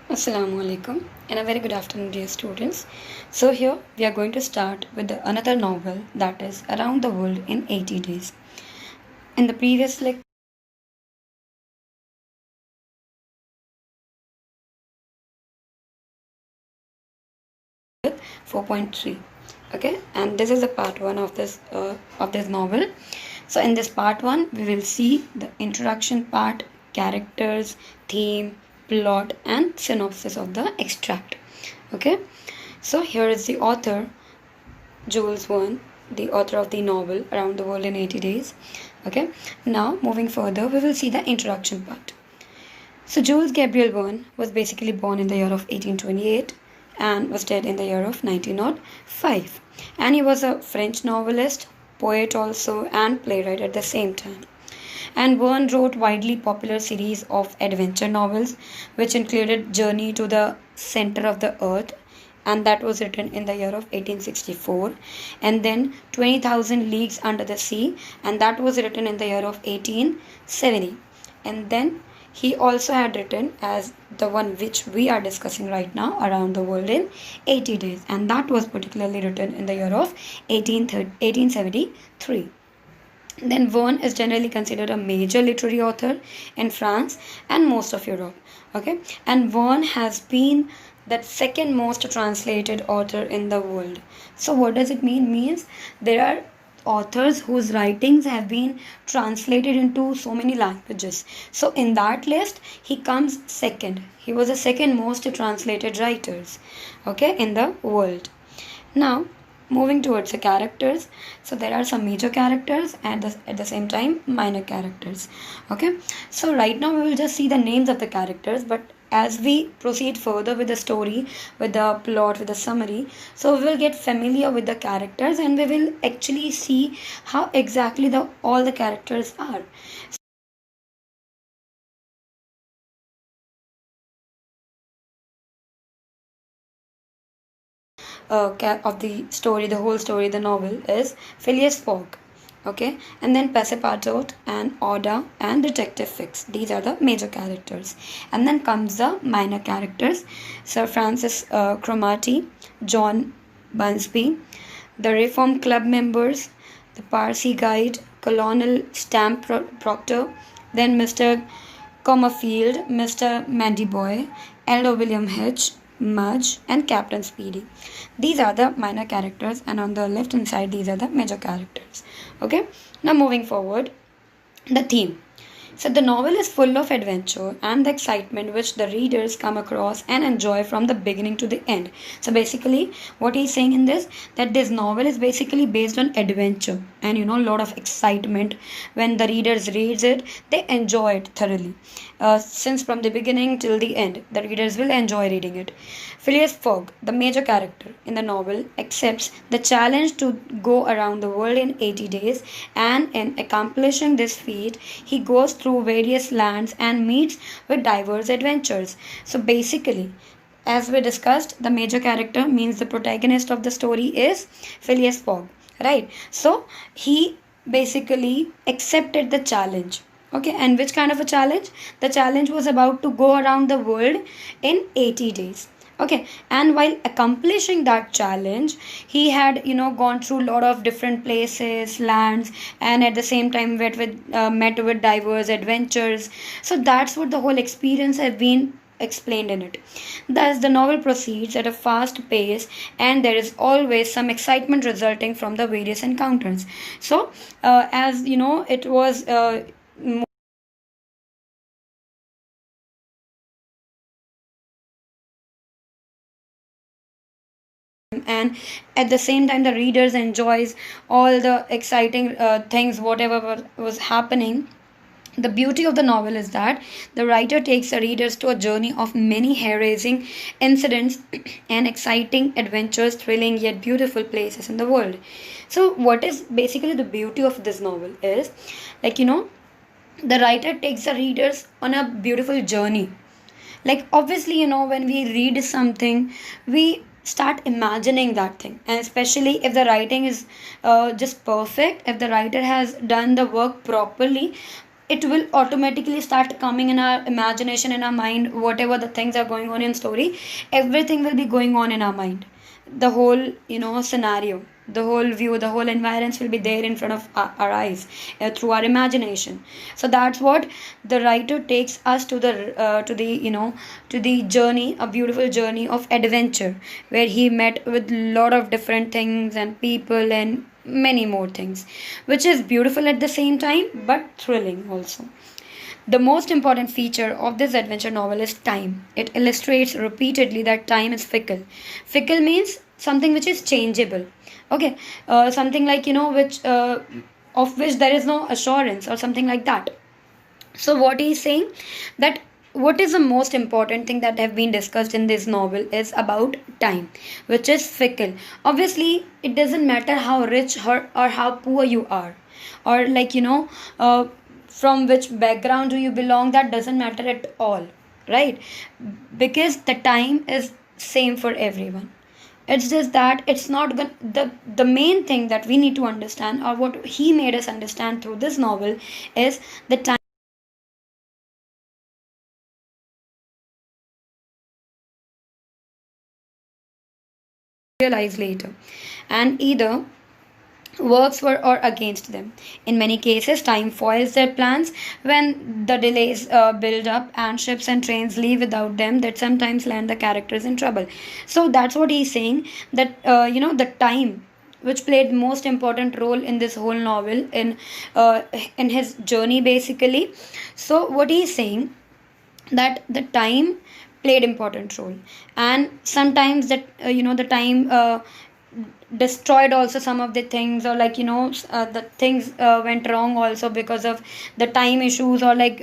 Assalamu alaikum and a very good afternoon, dear students. So here we are going to start with another novel, that is Around the World in 80 Days. In the previous lecture, 4.3. Okay, and this is the part 1 of this novel. So in this part 1 we will see the introduction part, characters, theme, plot and synopsis of the extract. Okay, so here is the author, Jules Verne, the author of the novel Around the World in 80 Days. Okay, now moving further, we will see the introduction part. So, Jules Gabriel Verne was basically born in the year of 1828 and was dead in the year of 1905. And he was a French novelist, poet also, and playwright at the same time. And Verne wrote widely popular series of adventure novels, which included Journey to the Center of the Earth, and that was written in the year of 1864, and then 20,000 Leagues Under the Sea, and that was written in the year of 1870. And then he also had written as the one which we are discussing right now, Around the World in 80 Days, and that was particularly written in the year of 1873. Then Verne is generally considered a major literary author in France and most of Europe. Okay, and Verne has been the second most translated author in the world. So what does it mean? Means there are authors whose writings have been translated into so many languages. So in that list, he comes second. He was the second most translated writers, okay, in the world. Now, moving towards the characters, so there are some major characters and at the same time minor characters. Okay, so right now we will just see the names of the characters, but as we proceed further with the story, with the plot, with the summary, so we will get familiar with the characters and we will actually see how exactly the all the characters are. Of the story, the whole story, the novel is Phileas Fogg. Okay, and then Passepartout and Oda and Detective Fix. These are the major characters, and then comes the minor characters: Sir Francis Cromarty, John Bunsby, the Reform Club members, the Parsi Guide, Colonel Stamp Proctor, then Mr. Comerfield, Mr. Mandyboy, Elder William Hitch, Mudge, and Captain Speedy. These are the minor characters, and on the left hand side, these are the major characters. Okay, now moving forward, the theme. So the novel is full of adventure and the excitement which the readers come across and enjoy from the beginning to the end. So basically what he's saying in this, that this novel is basically based on adventure and a lot of excitement. When the readers reads it, they enjoy it thoroughly. Since from the beginning till the end, the readers will enjoy reading it. Phileas Fogg, the major character in the novel, accepts the challenge to go around the world in 80 days, and in accomplishing this feat, he goes through various lands and meets with diverse adventures. So basically, as we discussed, the major character means the protagonist of the story is Phileas Fogg, right? So he basically accepted the challenge. Okay, and which kind of a challenge? The challenge was about to go around the world in 80 days. Okay, and while accomplishing that challenge, he had gone through a lot of different places, lands, and at the same time met with diverse adventures. So that's what the whole experience has been explained in it. Thus the novel proceeds at a fast pace, and there is always some excitement resulting from the various encounters. So as it was and at the same time the readers enjoys all the exciting things whatever was happening. The beauty of the novel is that the writer takes the readers to a journey of many hair-raising incidents and exciting adventures, thrilling yet beautiful places in the world. So what is basically the beauty of this novel is, the writer takes the readers on a beautiful journey. Like obviously when we read something, we start imagining that thing, and especially if the writing is just perfect, if the writer has done the work properly, it will automatically start coming in our imagination, in our mind. Whatever the things are going on in story, everything will be going on in our mind. The whole, scenario, the whole view, the whole environment will be there in front of our eyes, through our imagination. So that's what the writer takes us to the journey, a beautiful journey of adventure, where he met with a lot of different things and people and many more things, which is beautiful at the same time but thrilling also. The most important feature of this adventure novel is time. It illustrates repeatedly that time is fickle. Fickle means something which is changeable. Okay, something like, which of which there is no assurance or something like that. So what he is saying, that what is the most important thing that have been discussed in this novel is about time, which is fickle. Obviously, it doesn't matter how rich or how poor you are, or like, from which background do you belong. That doesn't matter at all, right? Because the time is same for everyone. It's just that it's not the main thing that we need to understand, or what he made us understand through this novel, is the time realize later, and either works for or against them. In many cases, time foils their plans when the delays build up and ships and trains leave without them, that sometimes land the characters in trouble. So that's what he's saying, that the time which played most important role in this whole novel, in his journey basically. So what he's saying, that the time played important role, and sometimes that the time destroyed also some of the things, or like, the things went wrong also because of the time issues, or like,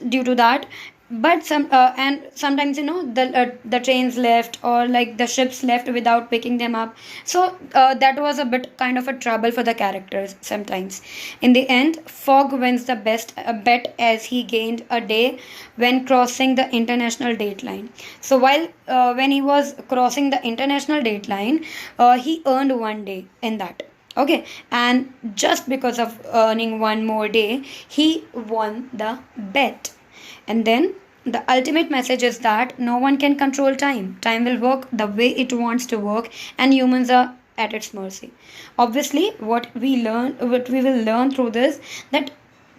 due to that. But and sometimes, the trains left, or like the ships left without picking them up. So that was a bit kind of a trouble for the characters sometimes. In the end, Fogg wins the best bet, as he gained a day when crossing the international date line. So while when he was crossing the international date line, he earned one day in that. Okay, and just because of earning one more day, he won the bet. And then the ultimate message is that no one can control time. Time will work the way it wants to work, and humans are at its mercy. Obviously, what we will learn through this, that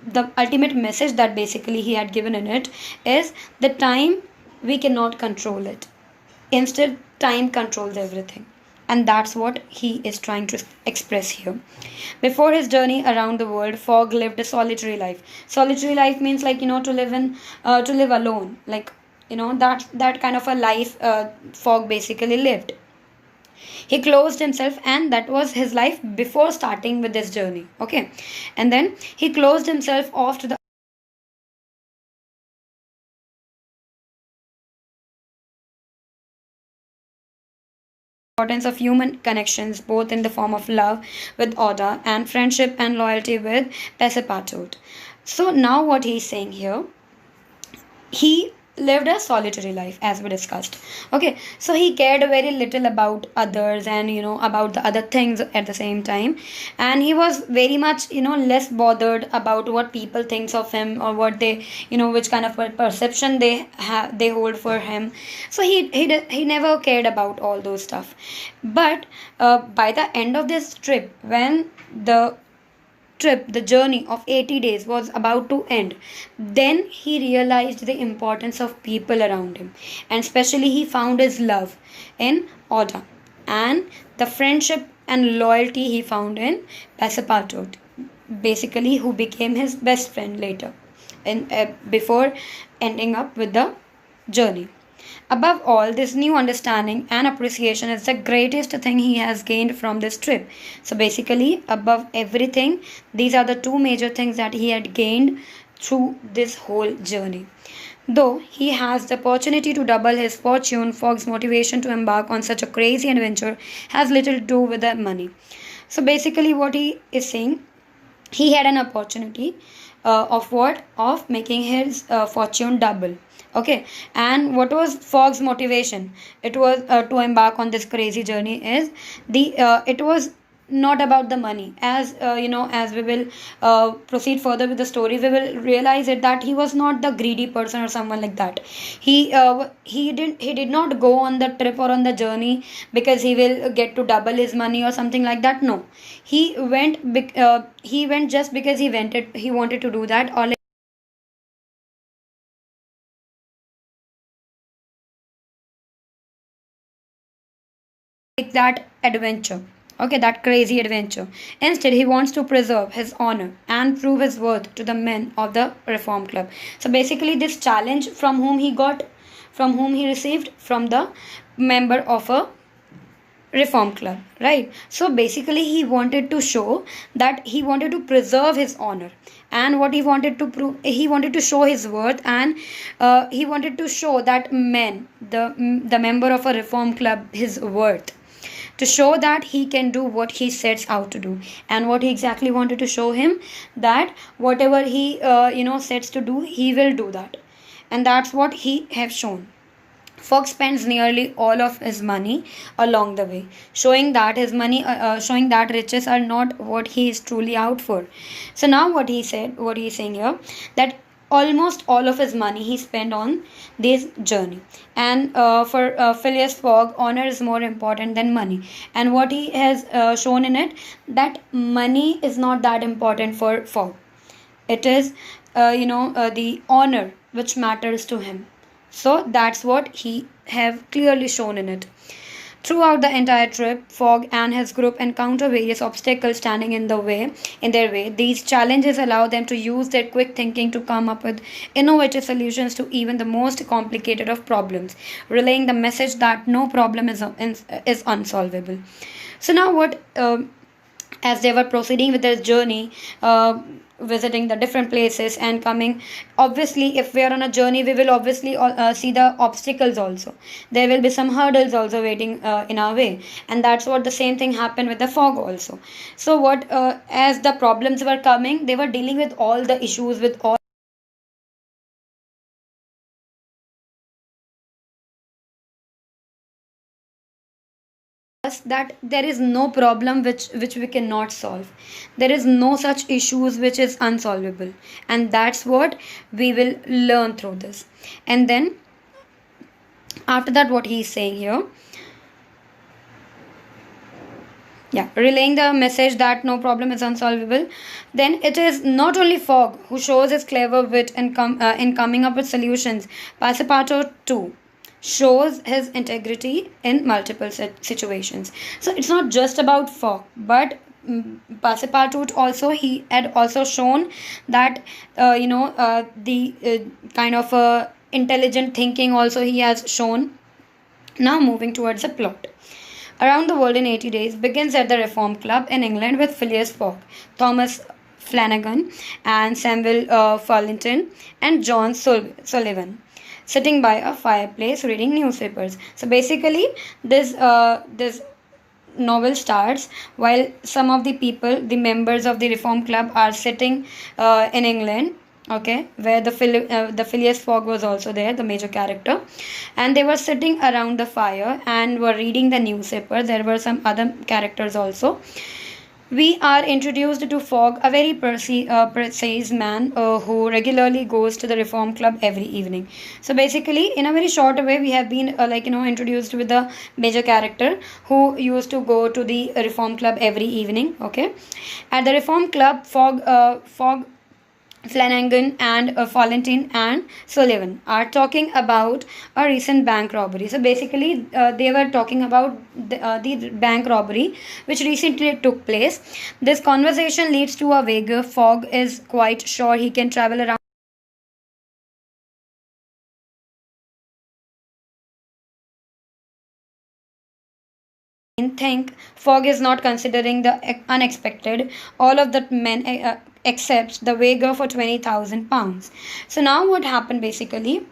the ultimate message that basically he had given in it is the time, we cannot control it. Instead, time controls everything. And that's what he is trying to express here. Before his journey around the world, Fogg lived a solitary life. Solitary life means, like, to live alone. Like, that kind of a life Fogg basically lived. He closed himself, and that was his life before starting with this journey. Okay, and then he closed himself off to the importance of human connections, both in the form of love with Oda and friendship and loyalty with Passepartout. So now what he's saying here, he lived a solitary life, as we discussed. Okay, so he cared very little about others, and about the other things at the same time. And he was very much, less bothered about what people thinks of him, or what they, which kind of perception they hold for him. So he never cared about all those stuff. But by the end of this trip, when the journey of 80 days was about to end, then he realized the importance of people around him. And especially, he found his love in Oda, and the friendship and loyalty he found in Passepartout, basically, who became his best friend later, before ending up with the journey. Above all, this new understanding and appreciation is the greatest thing he has gained from this trip. So basically, above everything, these are the two major things that he had gained through this whole journey. Though he has the opportunity to double his fortune, Fogg's motivation to embark on such a crazy adventure has little to do with the money. So basically, what he is saying, he had an opportunity of what? Of making his fortune double. Okay, and what was Fogg's motivation? It was to embark on this crazy journey. Is the it was not about the money. As as we will proceed further with the story, we will realize it that he was not the greedy person or someone like that. He did not go on the trip or on the journey because he will get to double his money or something like that. No, he went just because he wanted to do that, or like that adventure. Okay, that crazy adventure. Instead, he wants to preserve his honor and prove his worth to the men of the Reform Club. So basically, this challenge from whom he received from the member of a Reform Club, right? So basically, he wanted to preserve his honor, and what he wanted to prove, he wanted to show his worth, and he wanted to show that the member of a Reform Club, his worth, to show that he can do what he sets out to do. And what he exactly wanted to show him, that whatever he sets to do, he will do that. And that's what he have shown. Fox spends nearly all of his money along the way, showing that riches are not what he is truly out for. So now what he's saying here, that almost all of his money he spent on this journey. And for Phileas Fogg, honor is more important than money. And what he has shown in it, that money is not that important for Fogg. It is the honor which matters to him. So that's what he have clearly shown in it. Throughout the entire trip, Fogg and his group encounter various obstacles standing in their way. These challenges allow them to use their quick thinking to come up with innovative solutions to even the most complicated of problems, relaying the message that no problem is unsolvable. So now what? As they were proceeding with their journey, visiting the different places and coming, obviously if we are on a journey, we will obviously see the obstacles also. There will be some hurdles also waiting in our way, and that's what the same thing happened with the Fog also. So what, as the problems were coming, they were dealing with all the issues, with all us, that there is no problem which we cannot solve. There is no such issues which is unsolvable, and that's what we will learn through this. And then after that, what he is saying here, yeah, relaying the message that no problem is unsolvable, then it is not only Fogg who shows his clever wit in coming up with solutions. Passepartout too shows his integrity in multiple situations. So it's not just about Fogg, but Passepartout also, he had also shown that the kind of intelligent thinking also he has shown. Now moving towards the plot. Around the World in 80 Days begins at the Reform Club in England with Phileas Fogg, Thomas Flanagan, and Samuel Fullington, and John Sullivan sitting by a fireplace reading newspapers. So basically, this novel starts while some of the people, the members of the Reform Club, are sitting in England. Okay, where the Phileas Fogg was also there, the major character, and they were sitting around the fire and were reading the newspaper. There were some other characters also. We are introduced to Fogg, a very precise man who regularly goes to the Reform Club every evening. So basically, in a very short way, we have been introduced with the major character who used to go to the Reform Club every evening. Okay, at the Reform Club, Fogg, Flanagan, and Follington and Sullivan are talking about a recent bank robbery. So basically, they were talking about the bank robbery which recently took place. This conversation leads to a wager. Fogg is quite sure he can travel around. Think Fogg is not considering the unexpected. All of the men accepts the wager for £20,000. So now what happened basically?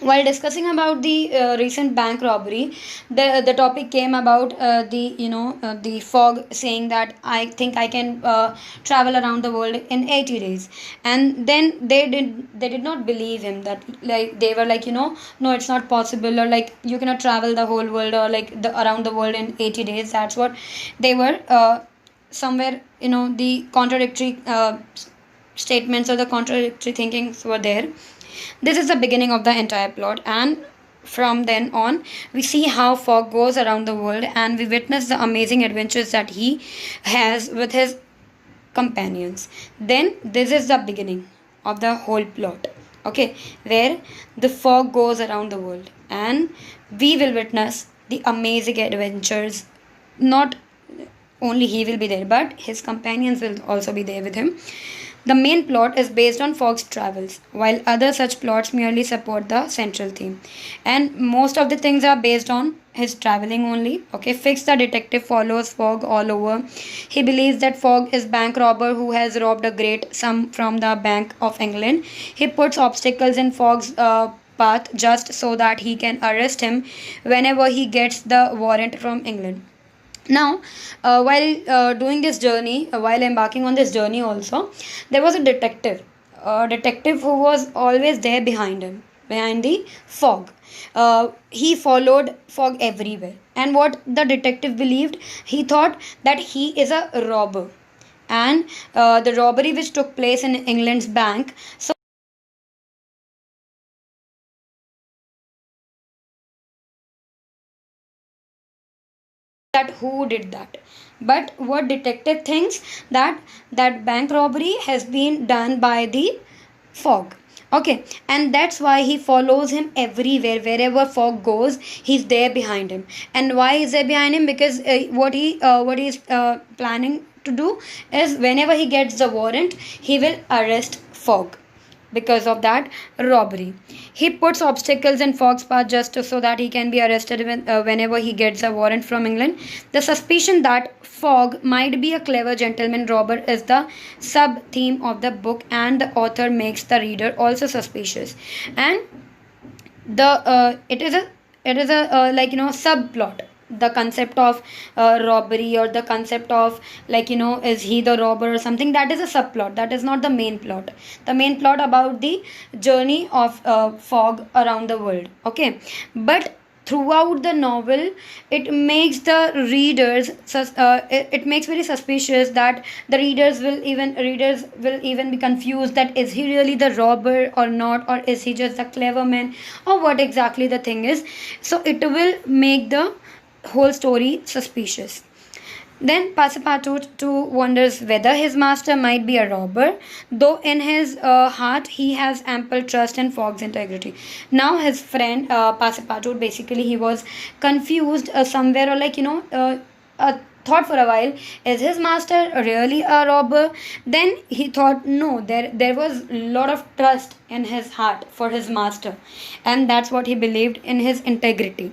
While discussing about the recent bank robbery, the topic came about the Fogg saying that I think I can travel around the world in 80 days, and then they did not believe him, that like they were like, no, it's not possible, or like you cannot travel the whole world, or like the around the world in 80 days. That's what they were somewhere, the contradictory statements or the contradictory thinkings were there. This is the beginning of the entire plot, and from then on, we see how Fogg goes around the world and we witness the amazing adventures that he has with his companions. Then, this is the beginning of the whole plot, okay, where the Fogg goes around the world and we will witness the amazing adventures. Not only he will be there, but his companions will also be there with him. The main plot is based on Fogg's travels, while other such plots merely support the central theme. And most of the things are based on his traveling only. Okay, Fix the detective follows Fogg all over. He believes that Fogg is bank robber who has robbed a great sum from the Bank of England. He puts obstacles in Fogg's path just so that he can arrest him whenever he gets the warrant from England. Now, while doing this journey, while embarking on this journey also, there was a detective who was always there behind him, behind the Fogg. He followed Fogg everywhere. And what the detective believed, he thought that he is a robber. And the robbery which took place in England's bank, so that who did that. But what detective thinks, that that bank robbery has been done by the Fogg. Okay, and that's why he follows him everywhere. Wherever Fogg goes, he's there behind him. And why is there behind him? Because what he's planning to do is, whenever he gets the warrant, he will arrest Fogg because of that robbery. He puts obstacles in Fogg's path just so that he can be arrested whenever he gets a warrant from England. The suspicion that Fogg might be a clever gentleman robber is the sub theme of the book, and the author makes the reader also suspicious. And the it is a subplot. The concept of robbery, or the concept of, is he the robber or something, that is a subplot, that is not the main plot. The main plot about the journey of Fogg around the world. Okay, but throughout the novel, it makes the readers it makes very suspicious, that the readers will even be confused, that is he really the robber or not, or is he just the clever man, or what exactly the thing is. So it will make the whole story suspicious. Then Passepartout wonders whether his master might be a robber, though in his heart he has ample trust in Fogg's integrity. Now his friend Passepartout, basically he was confused somewhere, or thought for a while, is his master really a robber? Then he thought, no, there was a lot of trust in his heart for his master, and that's what he believed, in his integrity.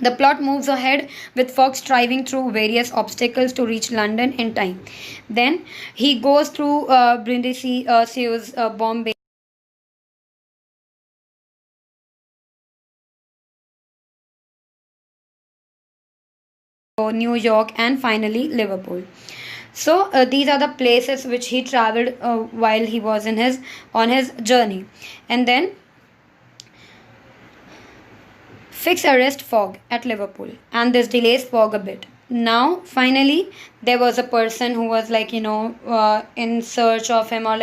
The plot moves ahead with Fogg striving through various obstacles to reach London in time. Then he goes through Brindisi, Suez, Bombay, New York, and finally Liverpool. So these are the places which he traveled while he was on his journey. And then Fix arrest Fogg at Liverpool, and this delays Fogg a bit. Now, finally, there was a person who was in search of him, or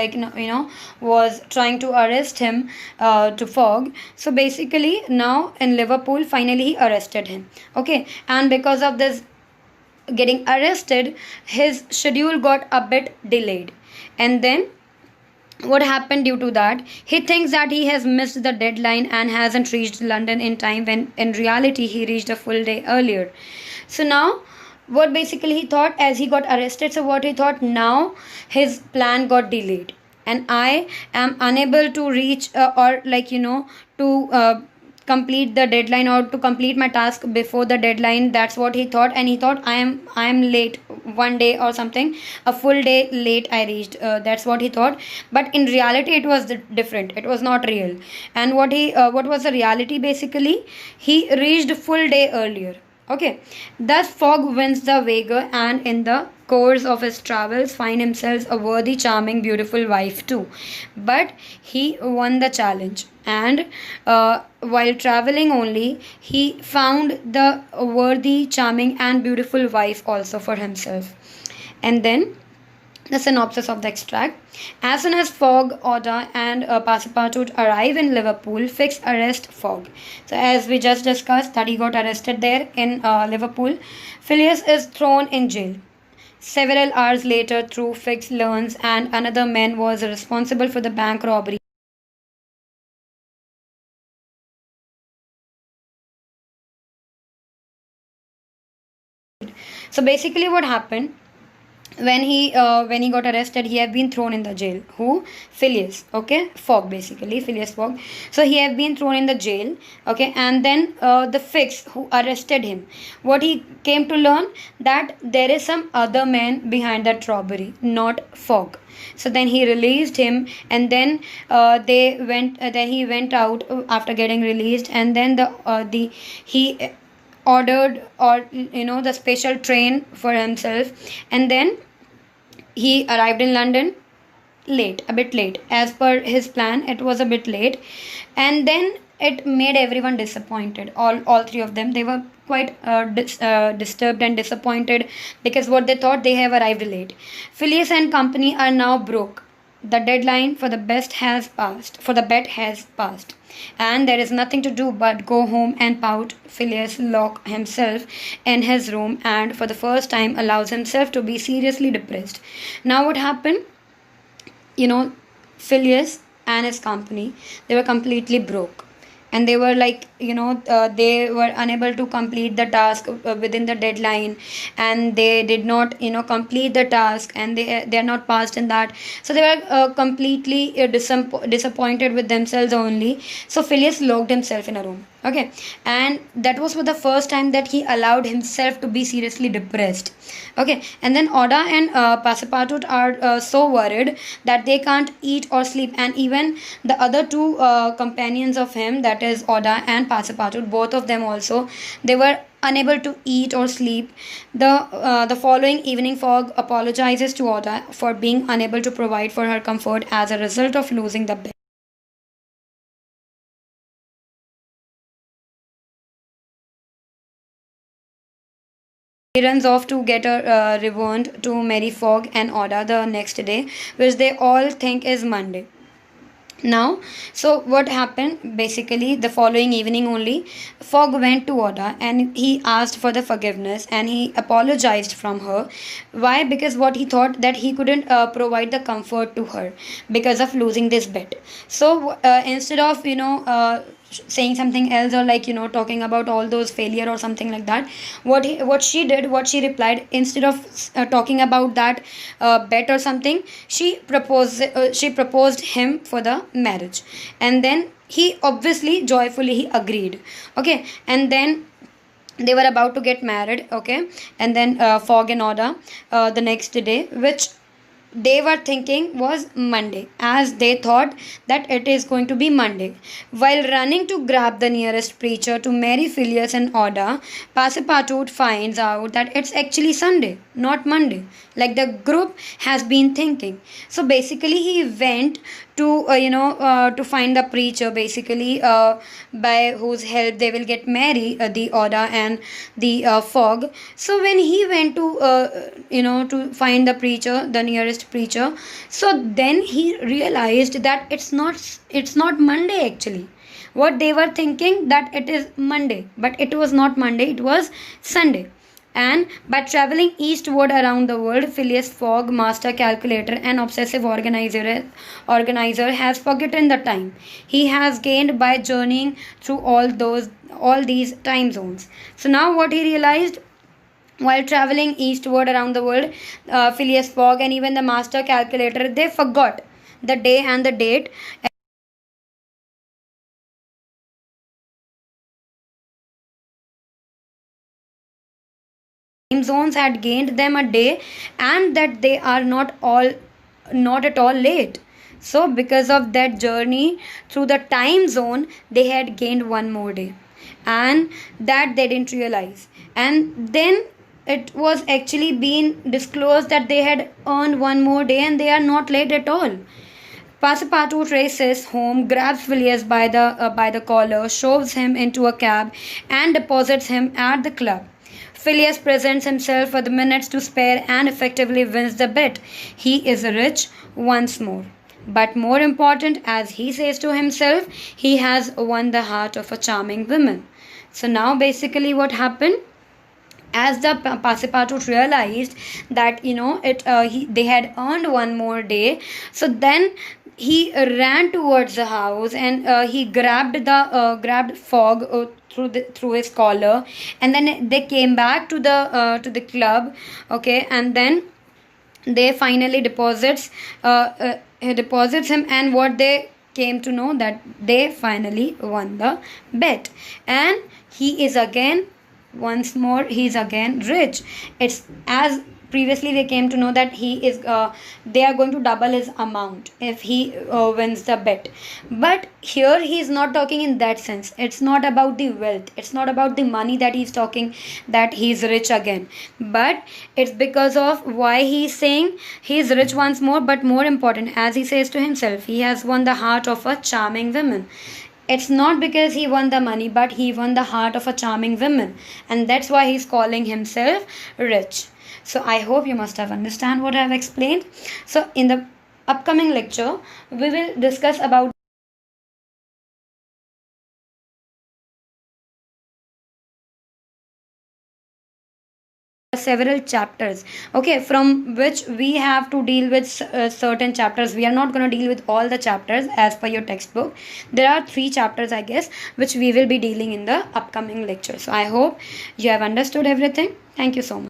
was trying to arrest him to Fogg. So basically, now in Liverpool, finally he arrested him. Okay, and because of this getting arrested, his schedule got a bit delayed, and then what happened due to that, he thinks that he has missed the deadline and hasn't reached London in time, when in reality he reached a full day earlier. So now what basically he thought, as he got arrested, so what he thought, now his plan got delayed and I am unable to reach to complete the deadline, or to complete my task before the deadline. That's what he thought, and he thought, I am late one day or something, a full day late I reached. That's what he thought, but in reality it was different, it was not real. And what was the reality? Basically, he reached full day earlier. Okay, thus Fogg wins the wager, and in the course of his travels find himself a worthy, charming, beautiful wife too. But he won the challenge, and while traveling only, he found the worthy, charming, and beautiful wife also for himself. And then the synopsis of the extract. As soon as Fogg, Oda, and Passepartout arrive in Liverpool, Fix arrest Fogg. So, as we just discussed, that he got arrested there in Liverpool, Phileas is thrown in jail. Several hours later, through Fix learns and another man was responsible for the bank robbery. So basically, what happened when he got arrested, he had been thrown in the jail. Who? Phileas. Okay, Fogg, basically Phileas Fogg. So he had been thrown in the jail. Okay, and then the Fix who arrested him, what he came to learn, that there is some other man behind that robbery, not Fogg. So then he released him, and then they went. Then he went out after getting released, and then the he ordered, or the special train for himself, and then he arrived in London late, a bit late. As per his plan, it was a bit late, and then it made everyone disappointed. All three of them, they were quite disturbed and disappointed, because what they thought, they have arrived late. Phileas and company are now broke. The deadline for the bet has passed, and there is nothing to do but go home and pout. Phileas lock himself in his room and for the first time allows himself to be seriously depressed. Now what happened? Phileas and his company, they were completely broke, and they were like, they were unable to complete the task within the deadline, and they did not complete the task, and they are not passed in that. So they were completely disappointed with themselves only. So Phileas locked himself in a room. Okay, and that was for the first time that he allowed himself to be seriously depressed. Okay, and then Oda and Passepartout are so worried that they can't eat or sleep, and even the other two companions of him, that is Oda and Passepartout, both of them also, they were unable to eat or sleep. The following evening, Fogg apologizes to Oda for being unable to provide for her comfort as a result of losing the bet. He runs off to get a reward to marry Fogg and Oda the next day, which they all think is Monday. Now, so what happened? Basically, the following evening only, Fogg went to Oda and he asked for the forgiveness, and he apologized from her. Why? Because what he thought, that he couldn't provide the comfort to her because of losing this bet. So instead of saying something else, or like talking about all those failure or something like that, what she replied, instead of talking about that bet or something, she proposed him for the marriage, and then he obviously joyfully he agreed. Okay, and then they were about to get married. Okay, and then Fogg and Oda, the next day, which they were thinking was Monday, as they thought that it is going to be Monday. While running to grab the nearest preacher to marry Phileas and Oda, Passepartout finds out that it's actually Sunday, not Monday, like the group has been thinking. So basically, he went to to find the preacher, basically by whose help they will get married, the Oda and the Fogg. So when he went to find the preacher, the nearest preacher, so then he realized that it's not Monday actually. What they were thinking, that it is Monday, but it was not Monday, it was Sunday. And by traveling eastward around the world, Phileas Fogg, master calculator and obsessive organizer, has forgotten the time he has gained by journeying through all these time zones. So now what he realized, while traveling eastward around the world, Phileas Fogg and even the master calculator, they forgot the day and the date. Time zones had gained them a day, and that they are not at all late. So because of that journey through the time zone, they had gained one more day, and that they didn't realize. And then it was actually being disclosed that they had earned one more day and they are not late at all. Passepartout races home, grabs Phileas by the collar, shoves him into a cab, and deposits him at the club. Phileas presents himself for the minutes to spare and effectively wins the bet. He is rich once more. But more important, as he says to himself, he has won the heart of a charming woman. So now basically what happened? As the Passepartout realized that they had earned one more day, so then he ran towards the house, and he grabbed Fogg through his collar, and then they came back to the club, okay, and then they finally deposits him, and what they came to know that they finally won the bet, and he is again once more he's again rich. It's as previously they came to know that they are going to double his amount if he wins the bet, but here he is not talking in that sense. It's not about the wealth, it's not about the money that he's talking, that he's rich again, but it's because of why he's saying he's rich once more. But more important, as he says to himself, he has won the heart of a charming woman. It's not because he won the money, but he won the heart of a charming woman, and that's why he's calling himself rich. So I hope you must have understand what I have explained. So in the upcoming lecture, we will discuss about several chapters, okay, from which we have to deal with certain chapters. We are not going to deal with all the chapters as per your textbook. There are 3 chapters, I guess, which we will be dealing in the upcoming lecture. So I hope you have understood everything. Thank you so much.